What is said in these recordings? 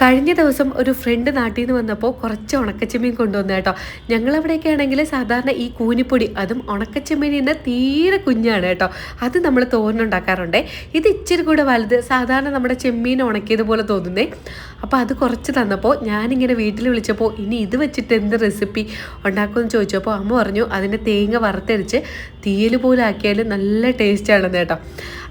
കഴിഞ്ഞ ദിവസം ഒരു ഫ്രണ്ട് നാട്ടിൽ നിന്ന് വന്നപ്പോൾ കുറച്ച് ഉണക്കച്ചെമ്മീൻ കൊണ്ടുവന്നു കേട്ടോ. ഞങ്ങളവിടെയൊക്കെ ആണെങ്കിൽ സാധാരണ ഈ കൂനിപ്പൊടി, അതും ഉണക്കച്ചെമ്മീനിൽ നിന്ന് തീരെ കുഞ്ഞാണ് കേട്ടോ, അത് നമ്മൾ തോരനുണ്ടാക്കാറുണ്ട്. ഇത് ഇച്ചിരി കൂടെ വലുത്, സാധാരണ നമ്മുടെ ചെമ്മീൻ ഉണക്കിയതുപോലെ തോന്നുന്നേ. അപ്പോൾ അത് കുറച്ച് തന്നപ്പോൾ ഞാനിങ്ങനെ വീട്ടിൽ വിളിച്ചപ്പോൾ ഇനി ഇത് വെച്ചിട്ട് എന്ത് റെസിപ്പി ഉണ്ടാക്കുമെന്ന് ചോദിച്ചപ്പോൾ അമ്മ പറഞ്ഞു അതിൻ്റെ തേങ്ങ വറുത്തരിച്ച് തീയൽ പോലെ ആക്കിയാൽ നല്ല ടേസ്റ്റാണെന്ന് കേട്ടോ.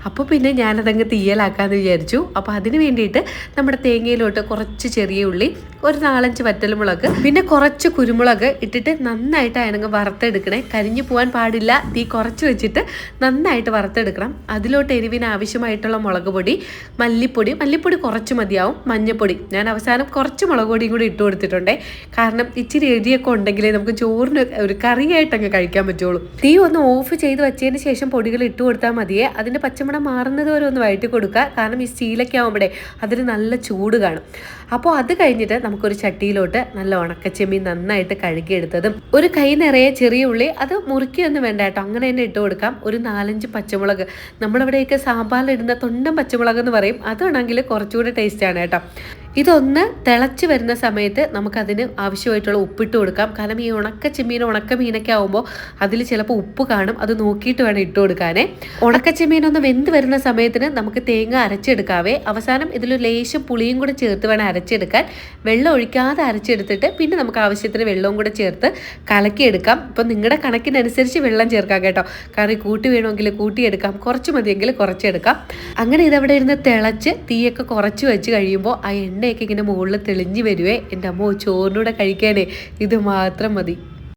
അപ്പോൾ പിന്നെ ഞാനതങ്ങ് തീയലാക്കാമെന്ന് വിചാരിച്ചു. അപ്പോൾ അതിന് വേണ്ടിയിട്ട് നമ്മുടെ തേങ്ങയിലോട്ട് കുറച്ച് ചെറിയ ഉള്ളി, ഒരു 4-5 വറ്റൽമുളക്, പിന്നെ കുറച്ച് കുരുമുളക് ഇട്ടിട്ട് നന്നായിട്ട് അതിനങ്ങ് വറുത്തെടുക്കണേ. കരിഞ്ഞു പോകാൻ പാടില്ല, തീ കുറച്ച് വെച്ചിട്ട് നന്നായിട്ട് വറുത്തെടുക്കണം. അതിലോട്ട് എരിവിന് ആവശ്യമായിട്ടുള്ള മുളക് പൊടി, മല്ലിപ്പൊടി കുറച്ച് മതിയാവും, മഞ്ഞൾപ്പൊടി ഞാൻ അവസാനം കുറച്ച് മുളക് പൊടിയും കൂടി ഇട്ട് കൊടുത്തിട്ടുണ്ടേ. കാരണം ഇച്ചിരി എരിയൊക്കെ ഉണ്ടെങ്കിലേ നമുക്ക് ചോറിന് ഒരു കറിയായിട്ട് അങ്ങ് കഴിക്കാൻ പറ്റുള്ളൂ. തീ ഒന്ന് ഓഫ് ചെയ്ത് വെച്ചതിന് ശേഷം പൊടികൾ ഇട്ട് കൊടുത്താൽ മതിയേ. അതിൻ്റെ പച്ചമണം മാറുന്നത് വരെ ഒന്ന് വഴറ്റി കൊടുക്കുക. കാരണം ഈ സ്റ്റീലൊക്കെ ആകുമ്പോഴേ അതിന് നല്ല ചൂട് കാണും. അപ്പോൾ അത് കഴിഞ്ഞിട്ട് നമുക്കൊരു ചട്ടിയിലോട്ട് നല്ല ഉണക്കച്ചെമ്മീൻ നന്നായിട്ട് കഴുകിയെടുത്തതും, ഒരു കൈ നിറയെ ചെറിയ ഉള്ളി, അത് മുറിക്കൊന്നും വേണ്ട കേട്ടോ, അങ്ങനെ തന്നെ ഇട്ട് കൊടുക്കാം. ഒരു 4-5 പച്ചമുളക്, നമ്മളിവിടെയൊക്കെ സാമ്പാറിലിടുന്ന തൊണ്ടൻ പച്ചമുളക് എന്ന് പറയും, അതാണെങ്കിൽ കുറച്ചുകൂടി ടേസ്റ്റാണ് കേട്ടോ. ഇതൊന്ന് തിളച്ച് വരുന്ന സമയത്ത് നമുക്കതിന് ആവശ്യമായിട്ടുള്ള ഉപ്പിട്ട് കൊടുക്കാം. കാരണം ഈ ഉണക്ക മീനൊക്കെ ആകുമ്പോൾ അതിൽ ചിലപ്പോൾ ഉപ്പ് കാണും, അത് നോക്കിയിട്ട് വേണം ഇട്ട് കൊടുക്കാനേ. ഉണക്കച്ചെമ്മീനൊന്ന് വെന്ത് വരുന്ന സമയത്തിന് നമുക്ക് തേങ്ങ അരച്ചെടുക്കാവേ. അവസാനം ഇതിലൊരു ലേശം പുളിയും കൂടെ ചേർത്ത് വേണം അരച്ചെടുക്കാൻ. വെള്ളം ഒഴിക്കാതെ അരച്ചെടുത്തിട്ട് പിന്നെ നമുക്ക് ആവശ്യത്തിന് വെള്ളവും കൂടെ ചേർത്ത് കലക്കിയെടുക്കാം. ഇപ്പം നിങ്ങളുടെ കണക്കിനനുസരിച്ച് വെള്ളം ചേർക്കാം കേട്ടോ. കറി കൂട്ടി വേണമെങ്കിൽ കൂട്ടിയെടുക്കാം, കുറച്ച് മതിയെങ്കിൽ കുറച്ചെടുക്കാം. അങ്ങനെ ഇതവിടെ ഇരുന്ന് തിളച്ച് തീയൊക്കെ കുറച്ച് വെച്ച് കഴിയുമ്പോൾ ആ എണ്ണയൊക്കെ ഇങ്ങനെ മുകളിൽ തെളിഞ്ഞ് വരുവേ. എൻ്റെ അമ്മോ, ചോറിനൂടെ കഴിക്കാനേ ഇത് മാത്രം മതി.